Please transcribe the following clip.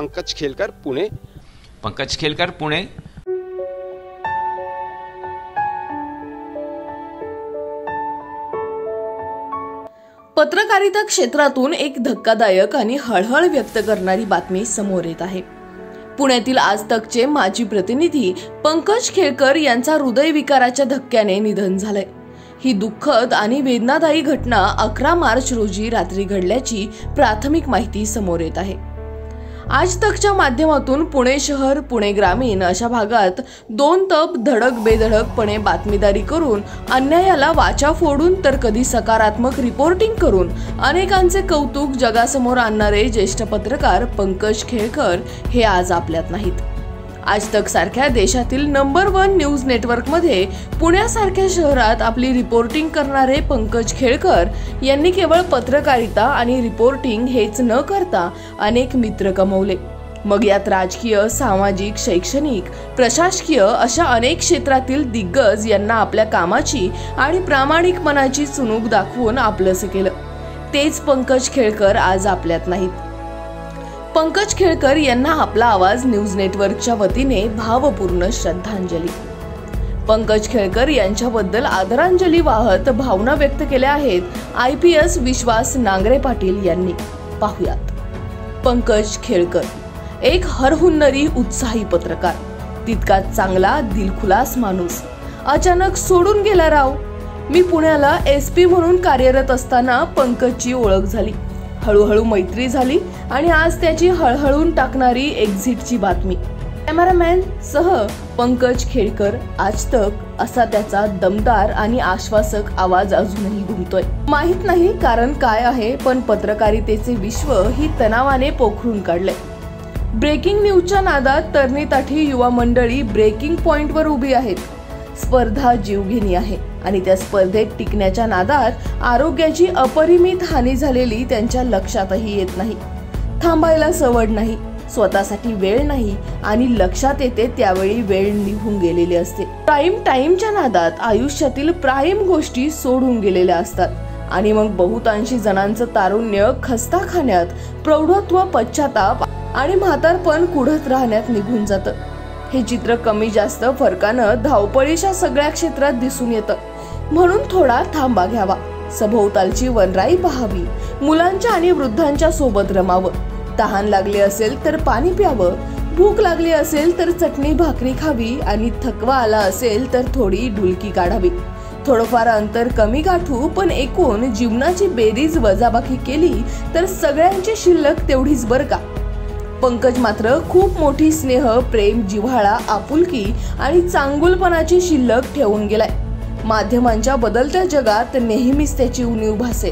पंकज खेलकर, पुणे. पंकज खेलकर, पुणे. पत्रकारिता क्षेत्रातून एक धक्कादायक आणि हळहळ व्यक्त करणारी बातमी समोर येत आहे. पुण्यातील आज तकचे माजी प्रतिनिधी पंकज खेलकर यांचा हृदयविकाराच्या धक्क्याने निधन झालंय. ही दुःखद आणि वेदनादायी घटना 11 मार्च रोजी रात्री घडल्याची प्राथमिक माहिती समोर येत आहे. आज तकच्या माध्यमातून पुणे शहर, पुणे ग्रामीण अशा भागात 2 तप धडक बेधडकपणे बातमीदारी करून, अन्यायाला वाचा फोडून तर कधी सकारात्मक रिपोर्टिंग करून अनेकांचे कौतुक जगासमोर आणणारे ज्येष्ठ पत्रकार पंकज खेलकर हे आज आपल्यात नाहीत. आज तक सारख्या देशातील नंबर 1 न्यूज नेटवर्कमध्ये पुण्यासारख्या शहरात आपली रिपोर्टिंग करणारे पंकज खेलकर यांनी केवळ पत्रकारिता आणि रिपोर्टिंग हेच न करता अनेक मित्र कमवले. मग यात राजकीय, सामाजिक, शैक्षणिक, प्रशासकीय अशा अनेक क्षेत्रातील दिग्गज यांना आपल्या कामाची आणि प्रामाणिकपणाची चुणूक दाखवून आपलंसं केलं. तेच पंकज खेलकर आज आपल्यात नाहीत. पंकज खेलकर यांना आपला आवाज न्यूज नेटवर्कच्या वतीने भावपूर्ण श्रद्धांजली. पंकज खेलकर यांच्याबद्दल आदरांजली वाहत भावना व्यक्त केल्या आहेत IPS विश्वास नांगरे पाटील यांनी. पाहुयात. पंकज खेलकर एक हरहुन्नरी, उत्साही पत्रकार, तितकाच चांगला, दिलखुलास माणूस. अचानक सोडून गेला राव. मी पुण्याला SP म्हणून कार्यरत असताना पंकजची ओळख झाली. हळूहळू मैत्री झाली आणि आज त्याची हळहळून टाकणारी एक्झिटची बातमी. कॅमेरामॅन सह पंकज खेलकर आज तक असा त्याचा दमदार आणि आश्वासक आवाज अजूनही घुमतोय. माहित नाही कारण काय आहे, पण पत्रकारितेचे विश्व ही तणावाने पोखरून काढले. ब्रेकिंग न्यूजच्या नादात तरणीताठी युवा मंडळी ब्रेकिंग पॉइंटवर उभी आहेत. स्पर्धा जीवघेणी आहे आणि त्या स्पर्धेत टिकण्याच्या नादात आरोग्याची अपरिमित हानी झालेली त्यांच्या लक्षातही येत नाही. थांबायला सवड नाही, स्वतःसाठी वेळ नाही आणि लक्षात येते त्यावेळी वेळ निघून गेलेली असते. प्राईम टाइमच्या नादात आयुष्यातील प्राईम गोष्टी सोडून गेलेल्या असतात आणि मग बहुतांशी जणांचं तारुण्य खस्ताखान्यात, प्रौढत्व पश्चाताप आणि म्हातारपण कुढत राहण्यात निघून जातं. हे चित्र कमी जास्त फरकानं धावपळीच्या सगळ्या क्षेत्रात दिसून येतं. म्हणून थोडा थांबा घ्यावा, सभोवतालची वनराई पाहावी, मुलांच्या आणि वृद्धांच्या सोबत रमावं. तहान लागली असेल तर पाणी प्यावं, भूक लागली असेल तर चटणी भाकरी खावी आणि थकवा आला असेल तर थोडी डुलकी काढावी. थोडंफार अंतर कमी गाठू, पण एकूण जीवनाची बेरीज वजाबाकी केली तर सगळ्यांची शिल्लक तेवढीच बरं का. पंकज मात्र खूप मोठी स्नेह, प्रेम, जिव्हाळा, आपुलकी आणि चांगुलपणाची शिल्लक ठेवून गेलाय. माध्यमांच्या बदलत्या जगात नेहमीच त्याची उणीव भासे.